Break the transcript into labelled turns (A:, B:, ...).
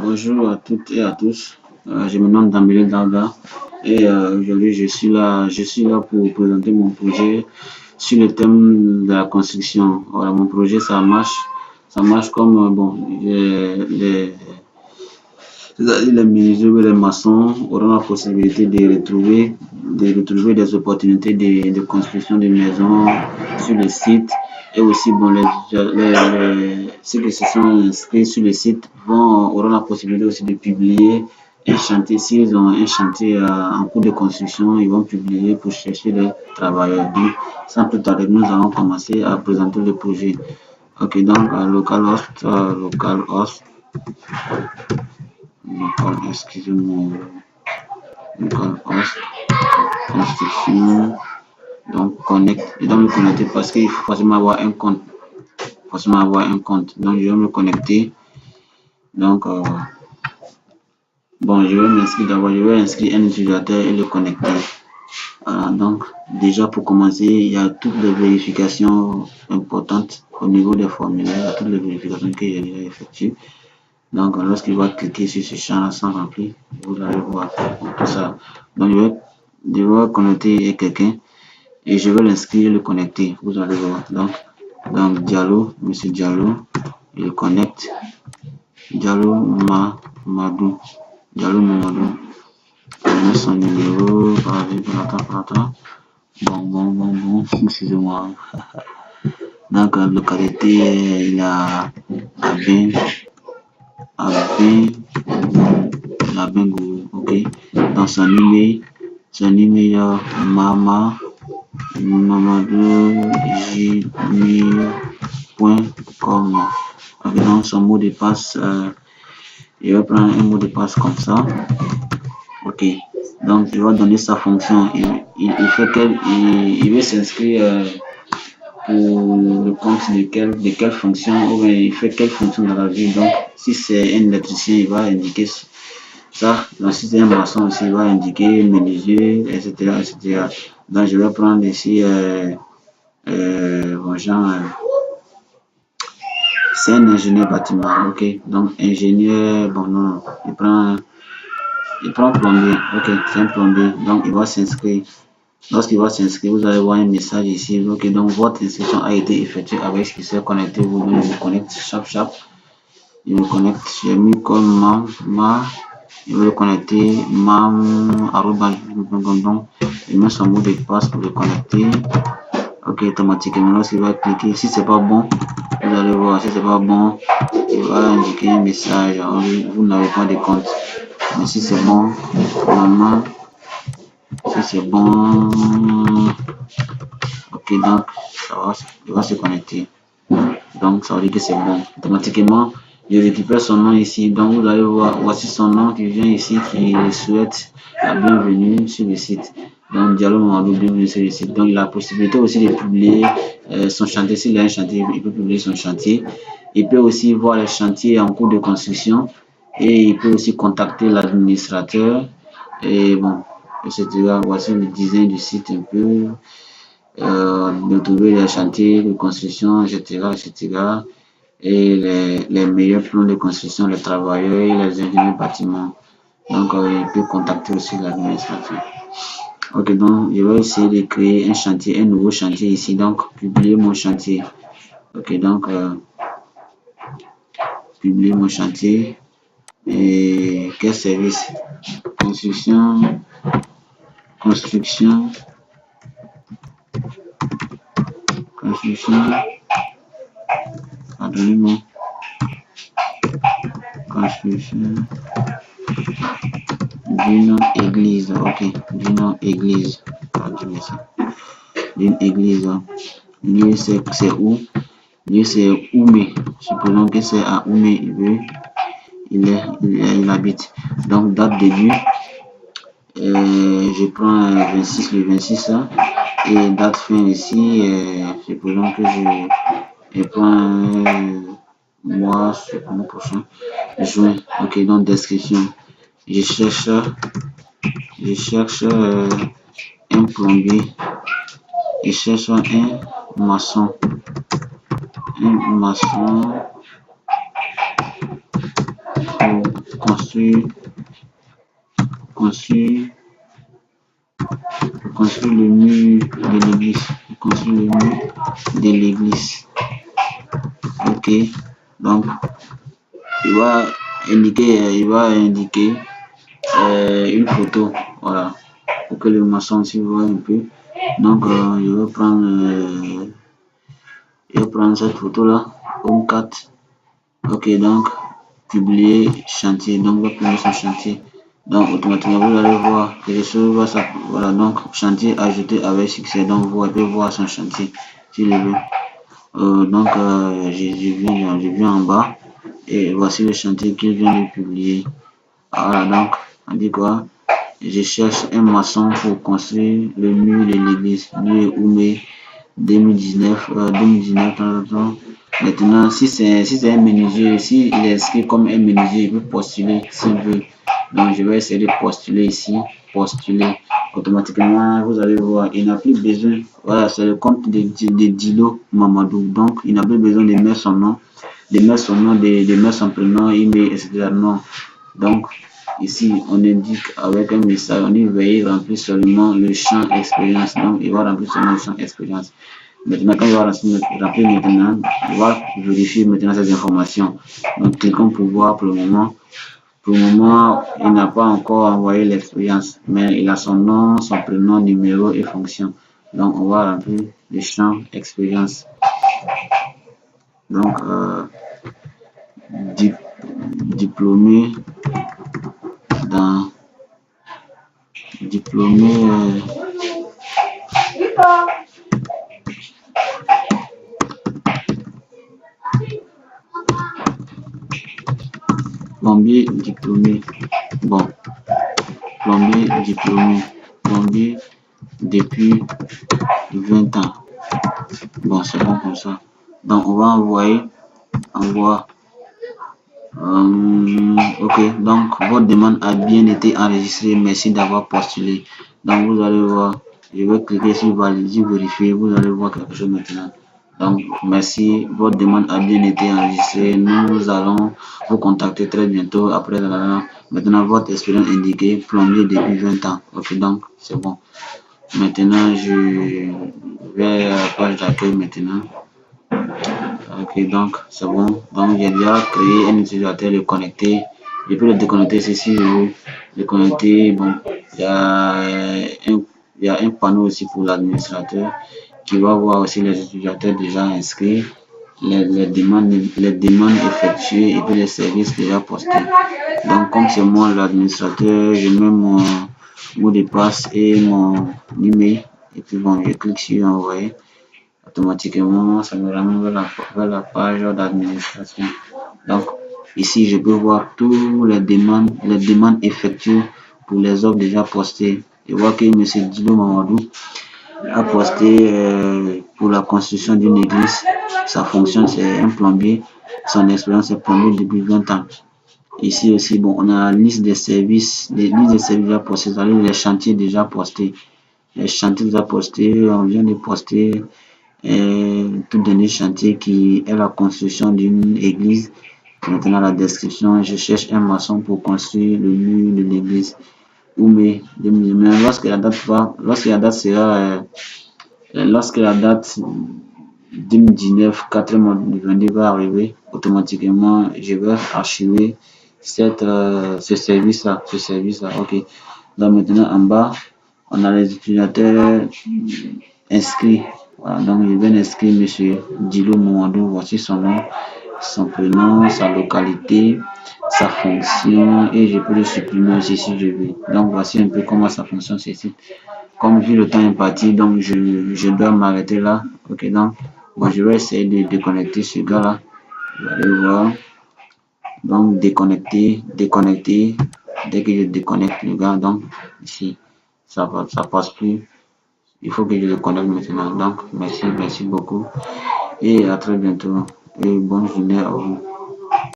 A: Bonjour à toutes et à tous. Je me nomme Dambélé Darda et aujourd'hui je suis là pour présenter mon projet sur le thème de la construction. Voilà, mon projet ça marche comme c'est-à-dire les menuisiers et les maçons auront la possibilité de retrouver des opportunités de construction de maisons sur le site. Et aussi, bon, ceux qui se sont inscrits sur le site auront la possibilité aussi de publier un chantier. S'ils ont un chantier en cours de construction, ils vont publier pour chercher des travailleurs. Donc, sans plus tarder, nous allons commencer à présenter le projet. Ok, donc, excusez-moi, localhost, construction, donc connect. Je dois me connecter parce qu'il faut forcément avoir un compte. Donc, je vais me connecter. Donc, bon, je vais m'inscrire d'abord. Je vais inscrire un utilisateur et le connecter. Voilà, donc, déjà pour commencer, il y a toutes les vérifications importantes au niveau des formulaires. Il y a toutes les vérifications que j'ai déjà effectuées. Donc, lorsqu'il va cliquer sur ce champ-là sans remplir, vous allez voir tout ça. Donc, je vais connecter quelqu'un et je vais l'inscrire et le connecter. Vous allez voir. Donc Diallo, Monsieur Diallo, il connecte. Diallo Mamadou. Il met son numéro. Attends. Bon. Excusez-moi. Donc, localité, il a Abin. Labengou, ok. Dans son email, mamadou@gmail.com. Ok, donc son mot de passe, il va prendre un mot de passe comme ça. Ok, donc il va donner sa fonction. Il veut s'inscrire pour le compte de quelle fonction, ou bien il fait quelle fonction dans la vie. Donc, si c'est un électricien, il va indiquer ça. Donc, si c'est un maçon aussi, il va indiquer menuisier, etc. Donc, je vais prendre ici, c'est un ingénieur bâtiment, ok. Donc, ingénieur, non, il prend plombier, ok, c'est un plombier. Donc, il va s'inscrire. Lorsqu'il va s'inscrire, vous allez voir un message ici. Ok, donc votre inscription a été effectuée avec ce qui s'est connecté. Vous me connecte, chap. Il me connecte. J'ai mis comme il veut le connecter. Donc, il met son mot de passe pour le connecter. Ok, automatiquement, lorsqu'il va cliquer, si c'est pas bon, vous allez voir, si c'est pas bon, il va indiquer un message. Vous n'avez pas de compte. Mais si c'est bon, normalement, si c'est bon, ok, donc il va se connecter. Donc ça veut dire que c'est bon. Automatiquement, je récupère son nom ici. Donc vous allez voir, voici son nom qui vient ici, qui souhaite la bienvenue sur le site. Donc Diallo Mamadou, bienvenue sur le site. Donc il a la possibilité aussi de publier son chantier. S'il a un chantier, il peut publier son chantier. Il peut aussi voir les chantiers en cours de construction et il peut aussi contacter l'administrateur et bon, etc. Voici le design du site un peu. De trouver les chantiers de construction, etc. Et les meilleurs plans de construction, les travailleurs et les ingénieurs bâtiments. Donc, il peut contacter aussi l'administration. Ok, donc, je vais essayer de créer un nouveau chantier ici. Donc, publier mon chantier. Ok, donc, publier mon chantier. Et quel service? Construction. Pardonnez-moi. Construction d'une église, ok, d'une église, d'une église, lieu c'est où? Lieu c'est Oumé, supposons que c'est à Oumé, il habite. Donc date de début, je prends le 26 et date fin ici, supposons que je prends mois, le mois prochain, juin, ok, donc description. Je cherche un plombier. Je cherche un maçon. Pour construire le mur de l'église. Construire le mur de l'église. Ok, donc il va indiquer une photo, voilà, pour que le maçon s'y voit un peu. Donc je vais prendre cette photo là, home 4. Ok, donc publier chantier, donc on va publier son chantier. Donc automatiquement vous allez voir que les choses ça, voilà, donc chantier ajouté avec succès. Donc vous pouvez voir son chantier s'il le veut. Donc j'ai vu en bas et voici le chantier qu'il vient de publier. Voilà, donc on dit quoi? Je cherche un maçon pour construire le mur de l'église, lieu Oumé 2019. Maintenant, si c'est un menuisier, s'il est inscrit comme un menuisier, il peut postuler s'il veut. Donc, je vais essayer de postuler ici, postuler. Automatiquement, vous allez voir, il n'a plus besoin. Voilà, c'est le compte de Dilo Mamadou. Donc, il n'a plus besoin de mettre son nom, de mettre son prénom, email, etc. Non. Donc, ici, on indique avec un message, on dit veuillez remplir seulement le champ expérience. Donc, il va remplir seulement le champ expérience. Maintenant, quand il va remplir maintenant, il va vérifier maintenant ces informations. Donc, cliquons pour voir pour le moment. Pour le moment, il n'a pas encore envoyé l'expérience, mais il a son nom, son prénom, numéro et fonction. Donc, on va remplir le champ expérience. Donc, diplômé dans plombier diplômé. Bon, plombier diplômé. Plombier depuis 20 ans. Bon, c'est bon comme ça. Donc, on va envoyer. Ok, donc votre demande a bien été enregistrée. Merci d'avoir postulé. Donc, vous allez voir. Je vais cliquer sur valider, vérifier. Vous allez voir quelque chose maintenant. Donc, merci. Votre demande a bien été enregistrée. Nous allons vous contacter très bientôt après. Maintenant, votre expérience indiquée plombier depuis 20 ans. Ok, donc, c'est bon. Maintenant, je vais à la page d'accueil maintenant. Ok, donc c'est bon. Donc j'ai déjà créé un utilisateur, le connecter. Je peux le déconnecter si je veux. Le connecter, bon, il y a un panneau aussi pour l'administrateur qui va voir aussi les utilisateurs déjà inscrits, les demandes effectuées et puis les services déjà postés. Donc comme c'est moi l'administrateur, je mets mon mot de passe et mon email et puis bon, je clique sur envoyer. Automatiquement, ça me ramène vers la page d'administration. Donc, ici, je peux voir toutes les demandes effectuées pour les offres déjà postées. Je vois que M. Dilo Mamadou a posté pour la construction d'une église. Sa fonction, c'est un plombier. Son expérience est plombier depuis 20 ans. Ici aussi, bon, on a la liste des services déjà postés, c'est-à-dire les chantiers déjà postés. Les chantiers déjà postés, on vient de poster tout dernier chantier qui est la construction d'une église. Maintenant la description, je cherche un maçon pour construire le mur de l'église. Mais lorsque la date 2019, 4 mois du 22 va arriver, automatiquement je vais archiver ce service-là. Ok. Donc maintenant en bas, on a les utilisateurs inscrits. Voilà, donc je viens d'inscrire M. Dilo Mamadou. Voici son nom, son prénom, sa localité, sa fonction et je peux le supprimer aussi si je veux. Donc voici un peu comment ça fonctionne ceci. Comme vu le temps imparti, donc je dois m'arrêter là. Ok, donc bon, je vais essayer de déconnecter ce gars-là. Vous allez voir. Donc déconnecter. Dès que je déconnecte le gars, donc ici, ça passe plus. Il faut que je le connecte maintenant. Donc merci beaucoup et à très bientôt et bonne journée à vous.